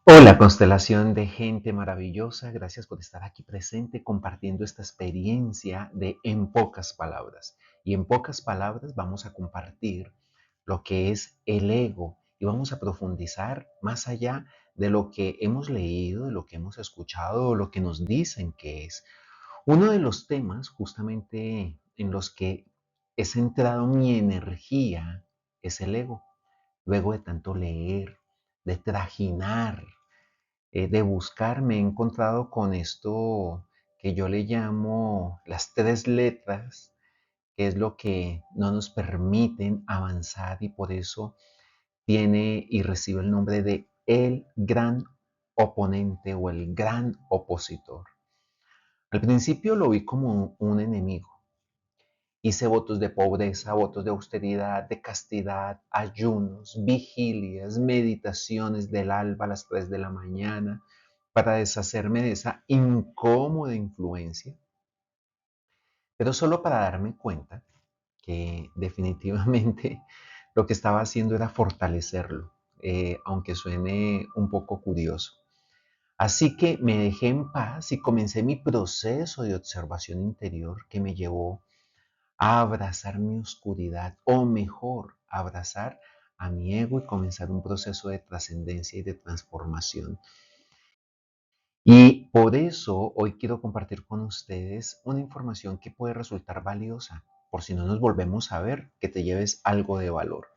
Hola, constelación de gente maravillosa. Gracias por estar aquí presente compartiendo esta experiencia de En pocas palabras. Y en pocas palabras vamos a compartir lo que es el ego y vamos a profundizar más allá de lo que hemos leído, de lo que hemos escuchado o lo que nos dicen que es. Uno de los temas justamente en los que he centrado mi energía es el ego. Luego de tanto leer, de trajinar, de buscar, me he encontrado con esto que yo le llamo las tres letras, que es lo que no nos permiten avanzar y por eso tiene y recibe el nombre de el gran oponente o el gran opositor. Al principio lo vi como un enemigo. Hice votos de pobreza, votos de austeridad, de castidad, ayunos, vigilias, meditaciones del alba a las 3 de la mañana para deshacerme de esa incómoda influencia, pero solo para darme cuenta que definitivamente lo que estaba haciendo era fortalecerlo, aunque suene un poco curioso. Así que me dejé en paz y comencé mi proceso de observación interior que me llevó a abrazar mi oscuridad, o mejor, abrazar a mi ego y comenzar un proceso de trascendencia y de transformación. Y por eso hoy quiero compartir con ustedes una información que puede resultar valiosa, por si no nos volvemos a ver, que te lleves algo de valor.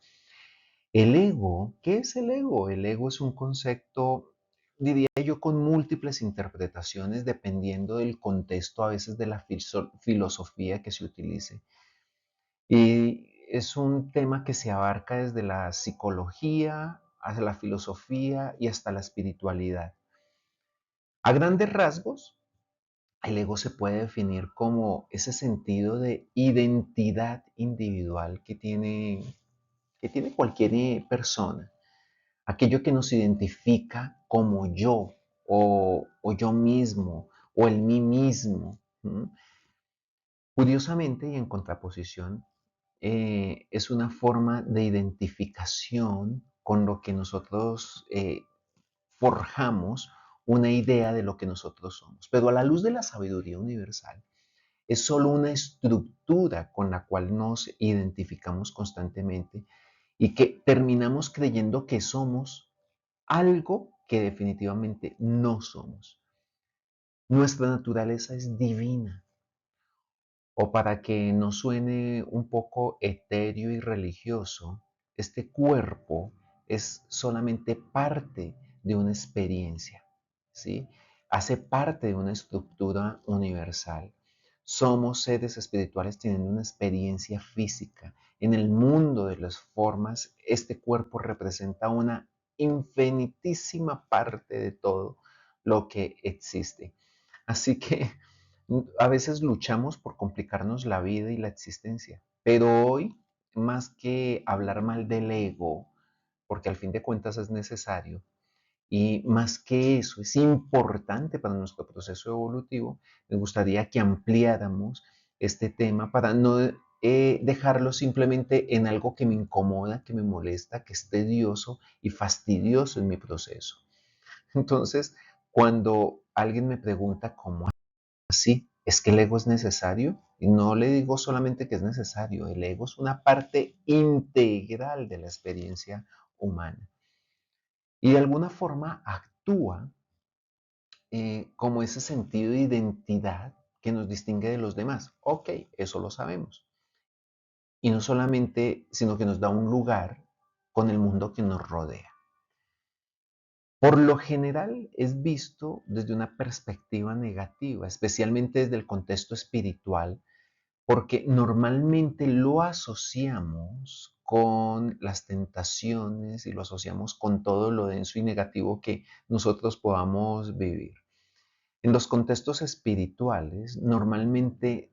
El ego, ¿qué es el ego? El ego es un concepto, diría yo, con múltiples interpretaciones dependiendo del contexto a veces de la filosofía que se utilice. Y es un tema que se abarca desde la psicología, hasta la filosofía y hasta la espiritualidad. A grandes rasgos, el ego se puede definir como ese sentido de identidad individual que tiene cualquier persona, aquello que nos identifica como yo o yo mismo o el mí mismo. ¿Mm? Curiosamente y en contraposición, es una forma de identificación con lo que nosotros forjamos una idea de lo que nosotros somos. Pero a la luz de la sabiduría universal, es solo una estructura con la cual nos identificamos constantemente y que terminamos creyendo que somos algo que definitivamente no somos. Nuestra naturaleza es divina. O para que no suene un poco etéreo y religioso, este cuerpo es solamente parte de una experiencia, ¿sí? Hace parte de una estructura universal. Somos seres espirituales teniendo una experiencia física. En el mundo de las formas, este cuerpo representa una infinitísima parte de todo lo que existe. Así que a veces luchamos por complicarnos la vida y la existencia, pero hoy, más que hablar mal del ego, porque al fin de cuentas es necesario, y más que eso, es importante para nuestro proceso evolutivo, me gustaría que ampliáramos este tema para no dejarlo simplemente en algo que me incomoda, que me molesta, que es tedioso y fastidioso en mi proceso. Entonces, cuando alguien me pregunta cómo así, es que el ego es necesario. Y no le digo solamente que es necesario, el ego es una parte integral de la experiencia humana. Y de alguna forma actúa como ese sentido de identidad que nos distingue de los demás. Ok, eso lo sabemos. Y no solamente, sino que nos da un lugar con el mundo que nos rodea. Por lo general es visto desde una perspectiva negativa, especialmente desde el contexto espiritual, porque normalmente lo asociamos con las tentaciones y lo asociamos con todo lo denso y negativo que nosotros podamos vivir. En los contextos espirituales, normalmente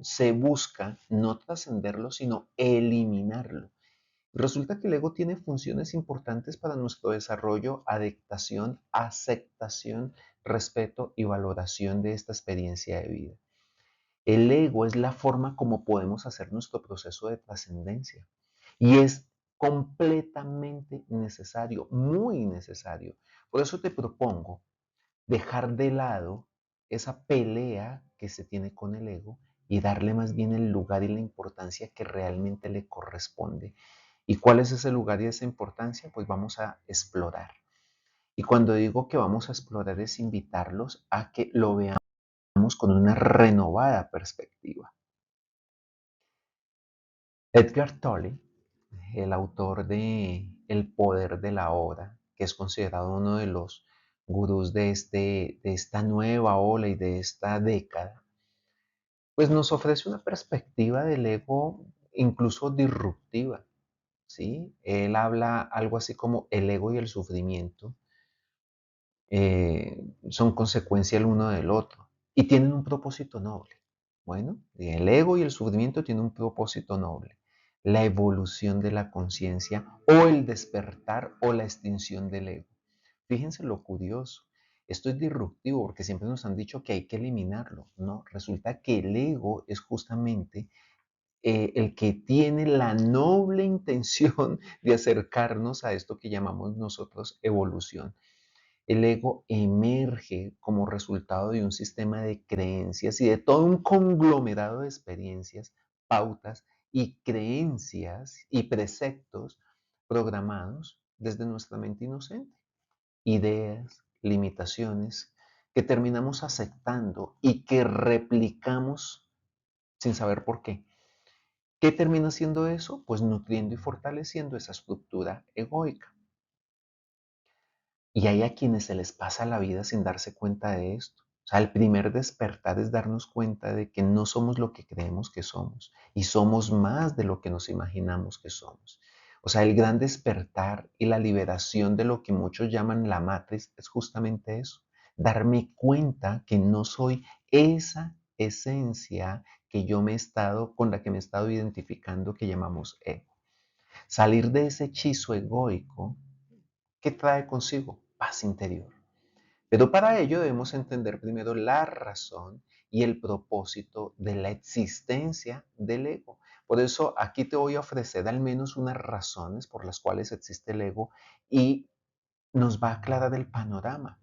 se busca no trascenderlo, sino eliminarlo. Resulta que el ego tiene funciones importantes para nuestro desarrollo, adaptación, aceptación, respeto y valoración de esta experiencia de vida. El ego es la forma como podemos hacer nuestro proceso de trascendencia y es completamente necesario, muy necesario. Por eso te propongo dejar de lado esa pelea que se tiene con el ego y darle más bien el lugar y la importancia que realmente le corresponde. ¿Y cuál es ese lugar y esa importancia? Pues vamos a explorar. Y cuando digo que vamos a explorar es invitarlos a que lo veamos con una renovada perspectiva. Edgar Tolle, el autor de El poder de la hora, que es considerado uno de los gurús de esta nueva ola y de esta década, pues nos ofrece una perspectiva del ego incluso disruptiva, ¿sí? Él habla algo así como el ego y el sufrimiento son consecuencia el uno del otro y tienen un propósito noble. Bueno, el ego y el sufrimiento tienen un propósito noble, la evolución de la conciencia o el despertar o la extinción del ego. Fíjense lo curioso. Esto es disruptivo porque siempre nos han dicho que hay que eliminarlo. No, resulta que el ego es justamente el que tiene la noble intención de acercarnos a esto que llamamos nosotros evolución. El ego emerge como resultado de un sistema de creencias y de todo un conglomerado de experiencias, pautas y creencias y preceptos programados desde nuestra mente inocente. Ideas, limitaciones que terminamos aceptando y que replicamos sin saber por qué. ¿Qué termina siendo eso? Pues nutriendo y fortaleciendo esa estructura egoica. Y hay a quienes se les pasa la vida sin darse cuenta de esto. O sea, el primer despertar es darnos cuenta de que no somos lo que creemos que somos y somos más de lo que nos imaginamos que somos. O sea, el gran despertar y la liberación de lo que muchos llaman la matriz es justamente eso. Darme cuenta que no soy esa esencia que yo me he estado, con la que me he estado identificando que llamamos ego. Salir de ese hechizo egoico. ¿Qué trae consigo? Paz interior. Pero para ello debemos entender primero la razón y el propósito de la existencia del ego. Por eso aquí te voy a ofrecer al menos unas razones por las cuales existe el ego y nos va a aclarar el panorama.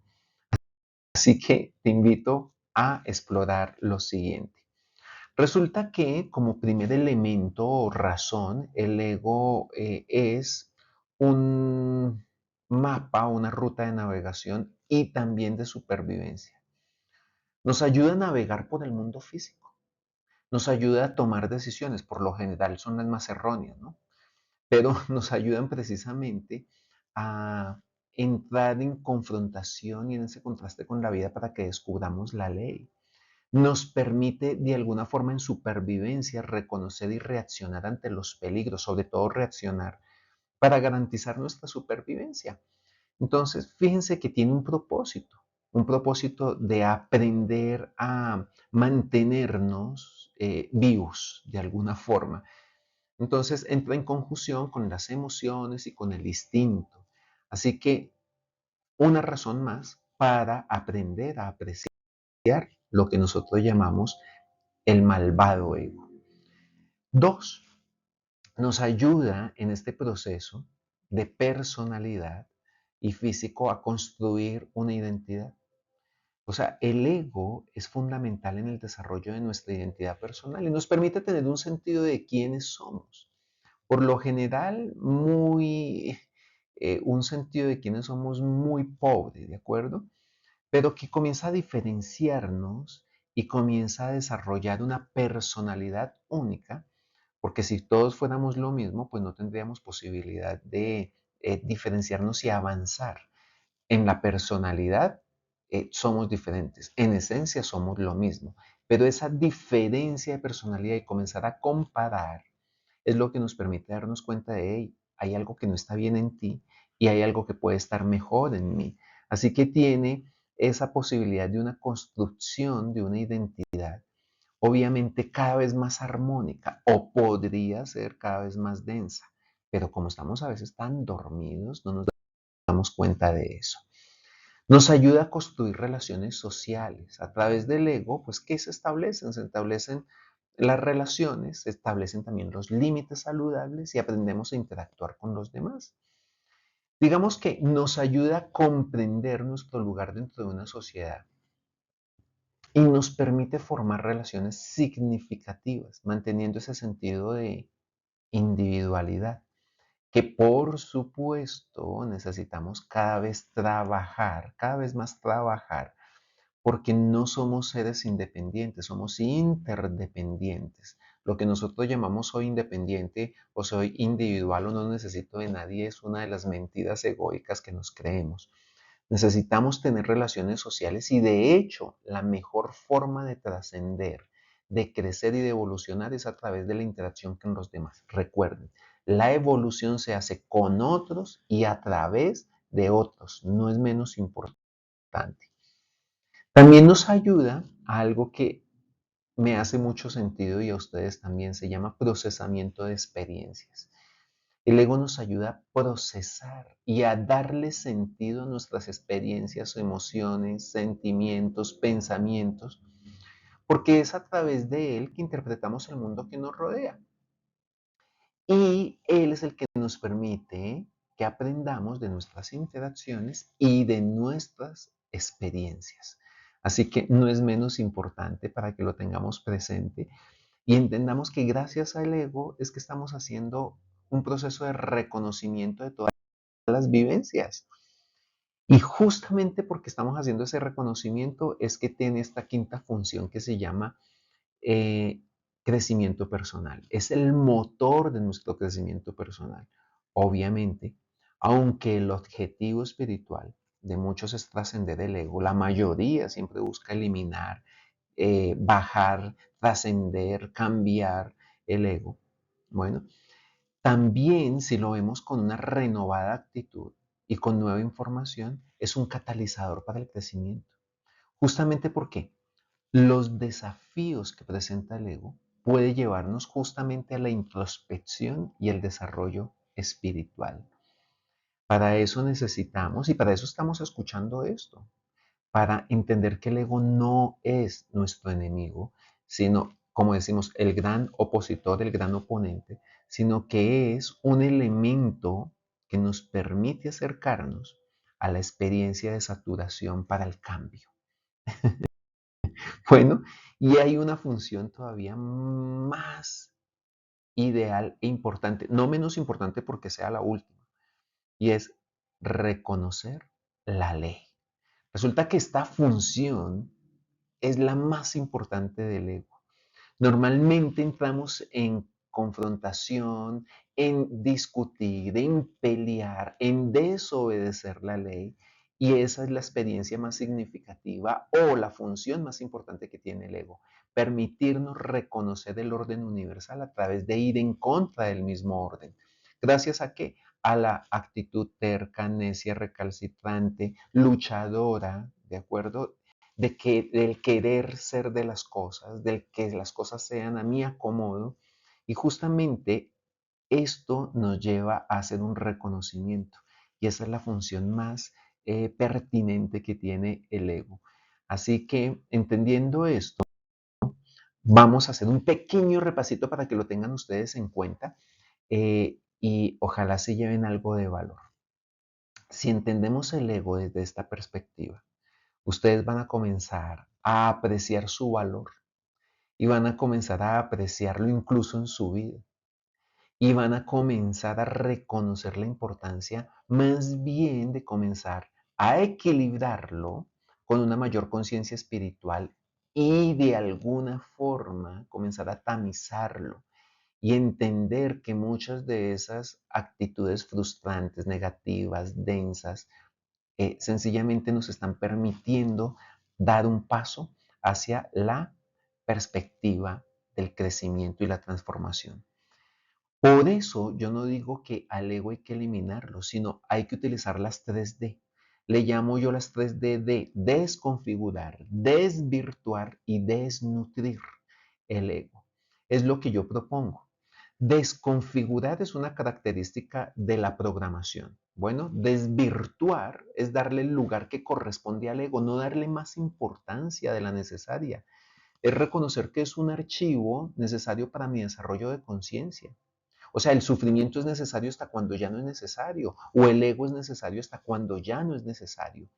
Así que te invito a explorar lo siguiente. Resulta que como primer elemento o razón, el ego es un mapa, una ruta de navegación y también de supervivencia. Nos ayuda a navegar por el mundo físico, nos ayuda a tomar decisiones, por lo general son las más erróneas, ¿no? Pero nos ayudan precisamente a entrar en confrontación y en ese contraste con la vida para que descubramos la ley. Nos permite de alguna forma en supervivencia reconocer y reaccionar ante los peligros, sobre todo reaccionar para garantizar nuestra supervivencia. Entonces, fíjense que tiene un propósito de aprender a mantenernos vivos de alguna forma. Entonces, entra en conjunción con las emociones y con el instinto. Así que una razón más para aprender a apreciar lo que nosotros llamamos el malvado ego. Dos, nos ayuda en este proceso de personalidad y físico a construir una identidad. O sea, el ego es fundamental en el desarrollo de nuestra identidad personal y nos permite tener un sentido de quiénes somos. Por lo general, un sentido de quiénes somos muy pobre, ¿de acuerdo? Pero que comienza a diferenciarnos y comienza a desarrollar una personalidad única, porque si todos fuéramos lo mismo, pues no tendríamos posibilidad de diferenciarnos y avanzar. En la personalidad somos diferentes, en esencia somos lo mismo, pero esa diferencia de personalidad y comenzar a comparar es lo que nos permite darnos cuenta de, hey, hay algo que no está bien en ti y hay algo que puede estar mejor en mí. Así que tiene esa posibilidad de una construcción de una identidad, obviamente cada vez más armónica o podría ser cada vez más densa, pero como estamos a veces tan dormidos, no nos damos cuenta de eso. Nos ayuda a construir relaciones sociales. A través del ego, pues, ¿qué se establecen? Se establecen Las relaciones establecen también los límites saludables y aprendemos a interactuar con los demás. Digamos que nos ayuda a comprender nuestro lugar dentro de una sociedad y nos permite formar relaciones significativas, manteniendo ese sentido de individualidad, que por supuesto necesitamos cada vez trabajar, cada vez más trabajar, porque no somos seres independientes, somos interdependientes. Lo que nosotros llamamos soy independiente o soy individual o no necesito de nadie es una de las mentiras egoicas que nos creemos. Necesitamos tener relaciones sociales y de hecho la mejor forma de trascender, de crecer y de evolucionar es a través de la interacción con los demás. Recuerden, la evolución se hace con otros y a través de otros, no es menos importante. También nos ayuda a algo que me hace mucho sentido y a ustedes también, se llama procesamiento de experiencias. El ego nos ayuda a procesar y a darle sentido a nuestras experiencias, emociones, sentimientos, pensamientos, porque es a través de él que interpretamos el mundo que nos rodea. Y él es el que nos permite que aprendamos de nuestras interacciones y de nuestras experiencias. Así que no es menos importante para que lo tengamos presente y entendamos que gracias al ego es que estamos haciendo un proceso de reconocimiento de todas las vivencias. Y justamente porque estamos haciendo ese reconocimiento es que tiene esta quinta función que se llama eh, crecimiento personal. Es el motor de nuestro crecimiento personal. Obviamente, aunque el objetivo espiritual de muchos es trascender el ego, la mayoría siempre busca eliminar, bajar, trascender, cambiar el ego. Bueno, también si lo vemos con una renovada actitud y con nueva información, es un catalizador para el crecimiento. Justamente porque los desafíos que presenta el ego puede llevarnos justamente a la introspección y el desarrollo espiritual. Para eso necesitamos y para eso estamos escuchando esto, para entender que el ego no es nuestro enemigo, sino, como decimos, el gran opositor, el gran oponente, sino que es un elemento que nos permite acercarnos a la experiencia de saturación para el cambio. Bueno, y hay una función todavía más ideal e importante, no menos importante porque sea la última, y es reconocer la ley. Resulta que esta función es la más importante del ego. Normalmente entramos en confrontación, en discutir, en pelear, en desobedecer la ley y esa es la experiencia más significativa o la función más importante que tiene el ego. Permitirnos reconocer el orden universal a través de ir en contra del mismo orden. ¿Gracias a qué? A la actitud terca, necia, recalcitrante, luchadora, ¿de acuerdo? Del querer ser de las cosas, del que las cosas sean a mi acomodo. Y justamente esto nos lleva a hacer un reconocimiento. Y esa es la función más pertinente que tiene el ego. Así que entendiendo esto, vamos a hacer un pequeño repasito para que lo tengan ustedes en cuenta y ojalá se lleven algo de valor. Si entendemos el ego desde esta perspectiva, ustedes van a comenzar a apreciar su valor y van a comenzar a apreciarlo incluso en su vida y van a comenzar a reconocer la importancia más bien de comenzar a equilibrarlo con una mayor conciencia espiritual y de alguna forma comenzar a tamizarlo y entender que muchas de esas actitudes frustrantes, negativas, densas, sencillamente nos están permitiendo dar un paso hacia la perspectiva del crecimiento y la transformación. Por eso yo no digo que al ego hay que eliminarlo, sino hay que utilizar las 3D. Le llamo yo las 3D de desconfigurar, desvirtuar y desnutrir el ego. Es lo que yo propongo. Desconfigurar es una característica de la programación. Bueno, desvirtuar es darle el lugar que corresponde al ego, no darle más importancia de la necesaria. es reconocer que es un archivo necesario para mi desarrollo de conciencia. O sea, el sufrimiento es necesario hasta cuando ya no es necesario, o el ego es necesario hasta cuando ya no es necesario.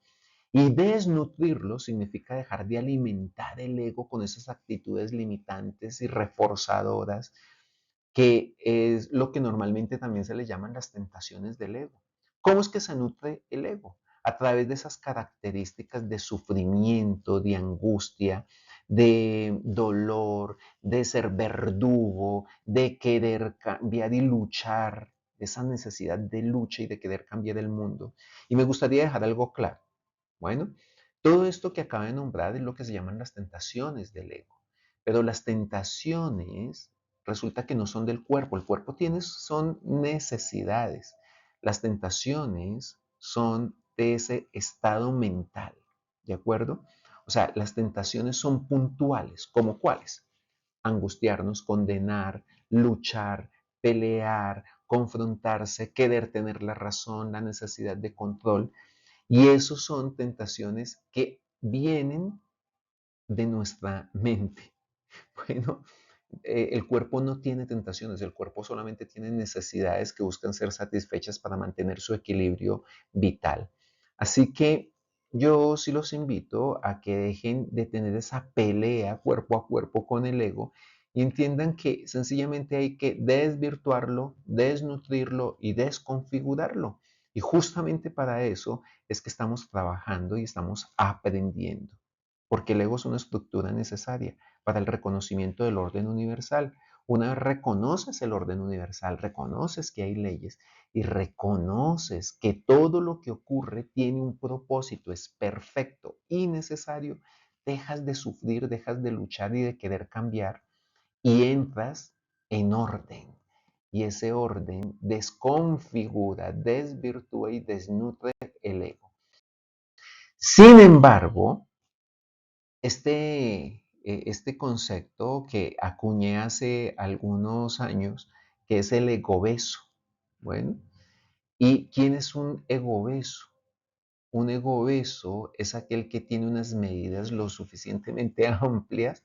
Y desnutrirlo significa dejar de alimentar el ego con esas actitudes limitantes y reforzadoras, que es lo que normalmente también se le llaman las tentaciones del ego. ¿Cómo es que se nutre el ego? A través de esas características de sufrimiento, de angustia, de dolor, de ser verdugo, de querer cambiar y luchar, esa necesidad de lucha y de querer cambiar el mundo. Y me gustaría dejar algo claro. Bueno, todo esto que acabo de nombrar es lo que se llaman las tentaciones del ego. Pero las tentaciones resulta que no son del cuerpo. El cuerpo tiene, son necesidades. Las tentaciones son de ese estado mental. ¿De acuerdo? O sea, las tentaciones son puntuales. ¿Como cuáles? Angustiarnos, condenar, luchar, pelear, confrontarse, querer tener la razón, la necesidad de control. Y esos son tentaciones que vienen de nuestra mente. Bueno, el cuerpo no tiene tentaciones, el cuerpo solamente tiene necesidades que buscan ser satisfechas para mantener su equilibrio vital. Así que yo sí los invito a que dejen de tener esa pelea cuerpo a cuerpo con el ego y entiendan que sencillamente hay que desvirtuarlo, desnutrirlo y desconfigurarlo. Y justamente para eso es que estamos trabajando y estamos aprendiendo, porque el ego es una estructura necesaria para el reconocimiento del orden universal. Una vez reconoces el orden universal, reconoces que hay leyes y reconoces que todo lo que ocurre tiene un propósito, es perfecto y necesario, dejas de sufrir, dejas de luchar y de querer cambiar y entras en orden. Y ese orden desconfigura, desvirtúa y desnutre el ego. Sin embargo, este concepto que acuñé hace algunos años, que es el egobeso. Bueno, ¿y quién es un egobeso? Un egobeso es aquel que tiene unas medidas lo suficientemente amplias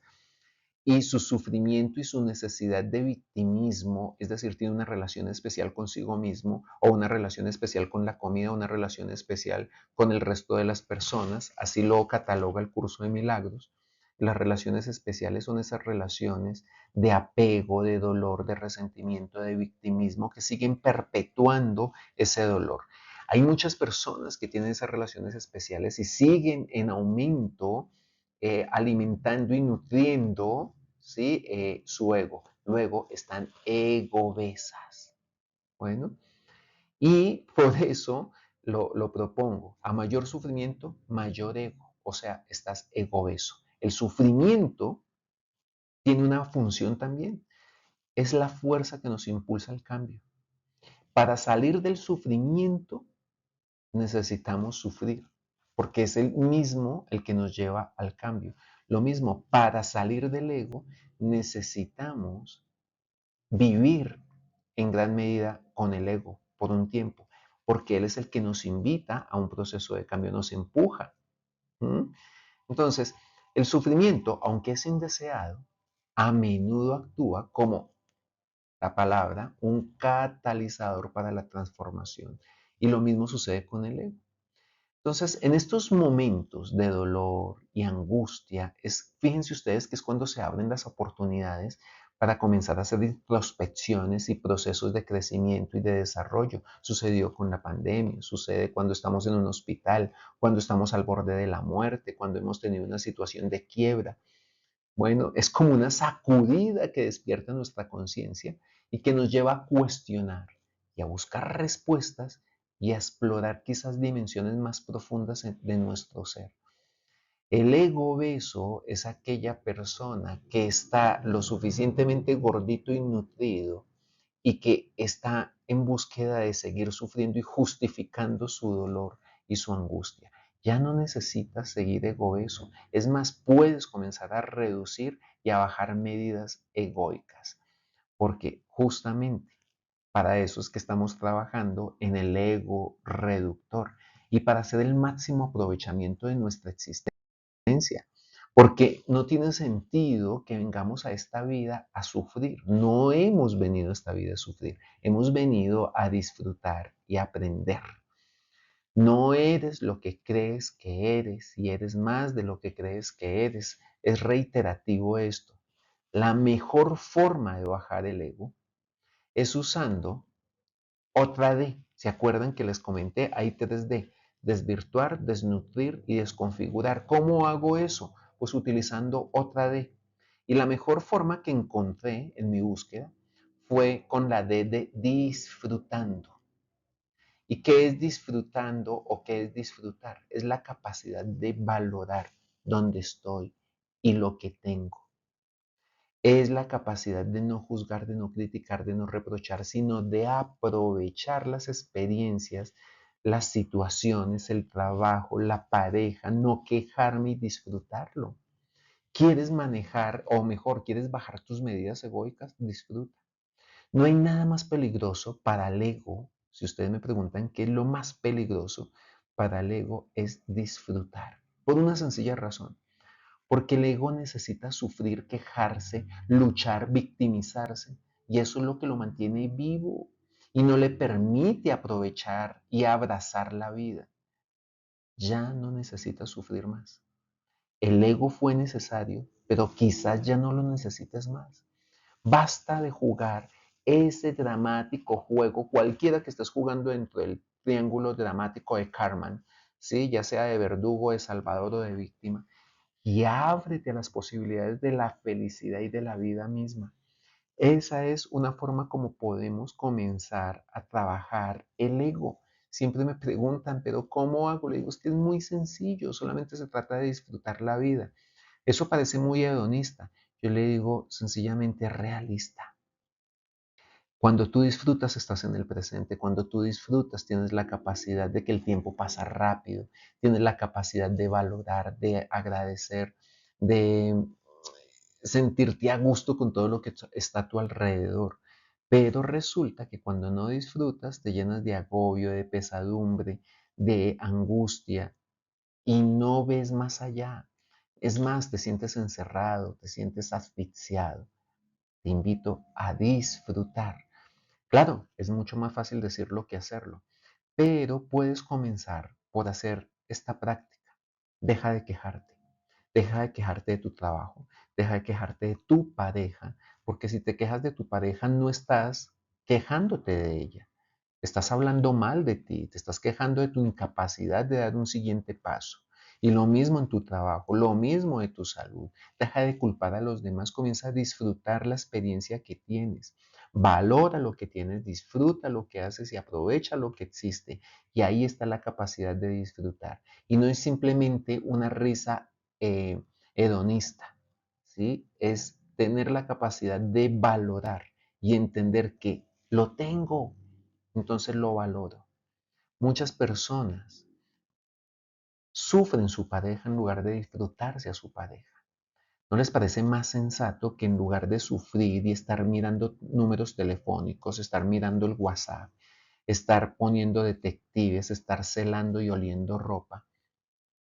y su sufrimiento y su necesidad de victimismo, es decir, tiene una relación especial consigo mismo o una relación especial con la comida, una relación especial con el resto de las personas, así lo cataloga el curso de milagros. Las relaciones especiales son esas relaciones de apego, de dolor, de resentimiento, de victimismo que siguen perpetuando ese dolor. Hay muchas personas que tienen esas relaciones especiales y siguen en aumento, alimentando y nutriendo, ¿sí? Su ego. Luego están egobesas. Bueno, y por eso lo propongo. A mayor sufrimiento, mayor ego. O sea, estás egobeso. El sufrimiento tiene una función también. Es la fuerza que nos impulsa al cambio. Para salir del sufrimiento necesitamos sufrir, porque es el mismo el que nos lleva al cambio. Lo mismo, para salir del ego necesitamos vivir en gran medida con el ego por un tiempo, porque él es el que nos invita a un proceso de cambio, nos empuja. ¿Mm? Entonces, el sufrimiento, aunque es indeseado, a menudo actúa como la palabra, un catalizador para la transformación. Y lo mismo sucede con el ego. Entonces, en estos momentos de dolor y angustia, fíjense ustedes que es cuando se abren las oportunidades para comenzar a hacer introspecciones y procesos de crecimiento y de desarrollo. Sucedió con la pandemia, sucede cuando estamos en un hospital, cuando estamos al borde de la muerte, cuando hemos tenido una situación de quiebra. Bueno, es como una sacudida que despierta nuestra conciencia y que nos lleva a cuestionar y a buscar respuestas y a explorar quizás dimensiones más profundas de nuestro ser. El ego obeso es aquella persona que está lo suficientemente gordito y nutrido y que está en búsqueda de seguir sufriendo y justificando su dolor y su angustia. Ya no necesitas seguir egoísmo. Es más, puedes comenzar a reducir y a bajar medidas egoicas, porque justamente para eso es que estamos trabajando en el ego reductor y para hacer el máximo aprovechamiento de nuestra existencia. Porque no tiene sentido que vengamos a esta vida a sufrir. No hemos venido a esta vida a sufrir. Hemos venido a disfrutar y aprender. No eres lo que crees que eres y eres más de lo que crees que eres. Es reiterativo esto. La mejor forma de bajar el ego es usando otra D. ¿Se acuerdan que les comenté? Hay 3D: desvirtuar, desnutrir y desconfigurar. ¿Cómo hago eso? Pues utilizando otra D. Y la mejor forma que encontré en mi búsqueda fue con la D de disfrutando. ¿Y qué es disfrutando o qué es disfrutar? Es la capacidad de valorar dónde estoy y lo que tengo. Es la capacidad de no juzgar, de no criticar, de no reprochar, sino de aprovechar las experiencias, las situaciones, el trabajo, la pareja, no quejarme y disfrutarlo. ¿Quieres manejar, o mejor, quieres bajar tus medidas egoicas? Disfruta. No hay nada más peligroso para el ego. Si ustedes me preguntan qué es lo más peligroso para el ego, es disfrutar. Por una sencilla razón. Porque el ego necesita sufrir, quejarse, luchar, victimizarse. Y eso es lo que lo mantiene vivo y no le permite aprovechar y abrazar la vida. Ya no necesita sufrir más. El ego fue necesario, pero quizás ya no lo necesites más. Basta de jugar ese dramático juego, cualquiera que estés jugando dentro del triángulo dramático de Karman, ¿sí? Ya sea de verdugo, de salvador o de víctima, y ábrete a las posibilidades de la felicidad y de la vida misma. Esa es una forma como podemos comenzar a trabajar el ego. Siempre me preguntan, pero ¿cómo hago? Le digo, es que es muy sencillo, solamente se trata de disfrutar la vida. Eso parece muy hedonista. Yo le digo sencillamente realista. Cuando tú disfrutas, estás en el presente. Cuando tú disfrutas, tienes la capacidad de que el tiempo pasa rápido. Tienes la capacidad de valorar, de agradecer, de sentirte a gusto con todo lo que está a tu alrededor. Pero resulta que cuando no disfrutas, te llenas de agobio, de pesadumbre, de angustia y no ves más allá. Es más, te sientes encerrado, te sientes asfixiado. Te invito a disfrutar. Claro, es mucho más fácil decirlo que hacerlo, pero puedes comenzar por hacer esta práctica. Deja de quejarte. Deja de quejarte de tu trabajo. Deja de quejarte de tu pareja, porque si te quejas de tu pareja no estás quejándote de ella. Estás hablando mal de ti, te estás quejando de tu incapacidad de dar un siguiente paso. Y lo mismo en tu trabajo, lo mismo de tu salud. Deja de culpar a los demás, comienza a disfrutar la experiencia que tienes. Valora lo que tienes, disfruta lo que haces y aprovecha lo que existe. Y ahí está la capacidad de disfrutar. Y no es simplemente una risa hedonista, ¿sí? Es tener la capacidad de valorar y entender que lo tengo, entonces lo valoro. Muchas personas sufren su pareja en lugar de disfrutarse a su pareja. ¿No les parece más sensato que en lugar de sufrir y estar mirando números telefónicos, estar mirando el WhatsApp, estar poniendo detectives, estar celando y oliendo ropa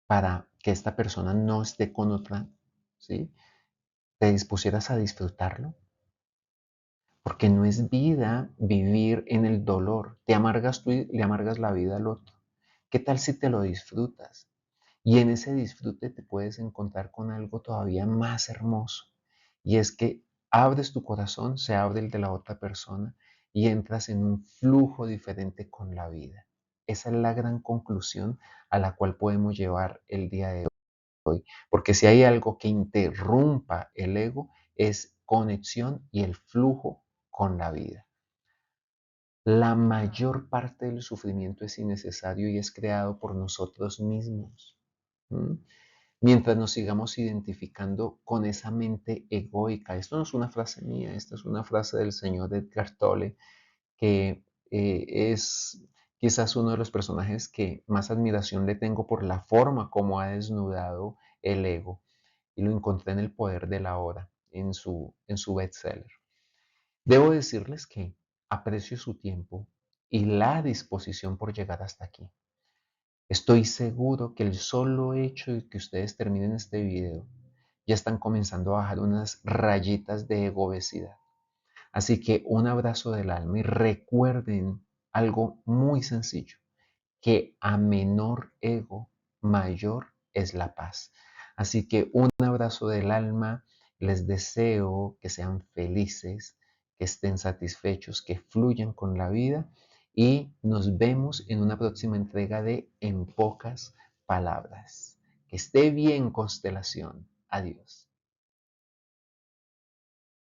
para que esta persona no esté con otra, ¿sí? ¿Te dispusieras a disfrutarlo? Porque no es vida vivir en el dolor. Te amargas tú y le amargas la vida al otro. ¿Qué tal si te lo disfrutas? Y en ese disfrute te puedes encontrar con algo todavía más hermoso. Y es que abres tu corazón, se abre el de la otra persona y entras en un flujo diferente con la vida. Esa es la gran conclusión a la cual podemos llevar el día de hoy. Porque si hay algo que interrumpa el ego es conexión y el flujo con la vida. La mayor parte del sufrimiento es innecesario y es creado por nosotros mismos. ¿Mm? Mientras nos sigamos identificando con esa mente egoica. Esto no es una frase mía, esta es una frase del señor Edgar Tolle, que es quizás uno de los personajes que más admiración le tengo por la forma como ha desnudado el ego. Y lo encontré en El poder de la hora, en su bestseller. Debo decirles que aprecio su tiempo y la disposición por llegar hasta aquí. Estoy seguro que el solo hecho de que ustedes terminen este video ya están comenzando a bajar unas rayitas de egobesidad. Así que un abrazo del alma y recuerden algo muy sencillo, que a menor ego, mayor es la paz. Así que un abrazo del alma, les deseo que sean felices, que estén satisfechos, que fluyan con la vida y nos vemos en una próxima entrega de En pocas palabras. Que esté bien, constelación. Adiós.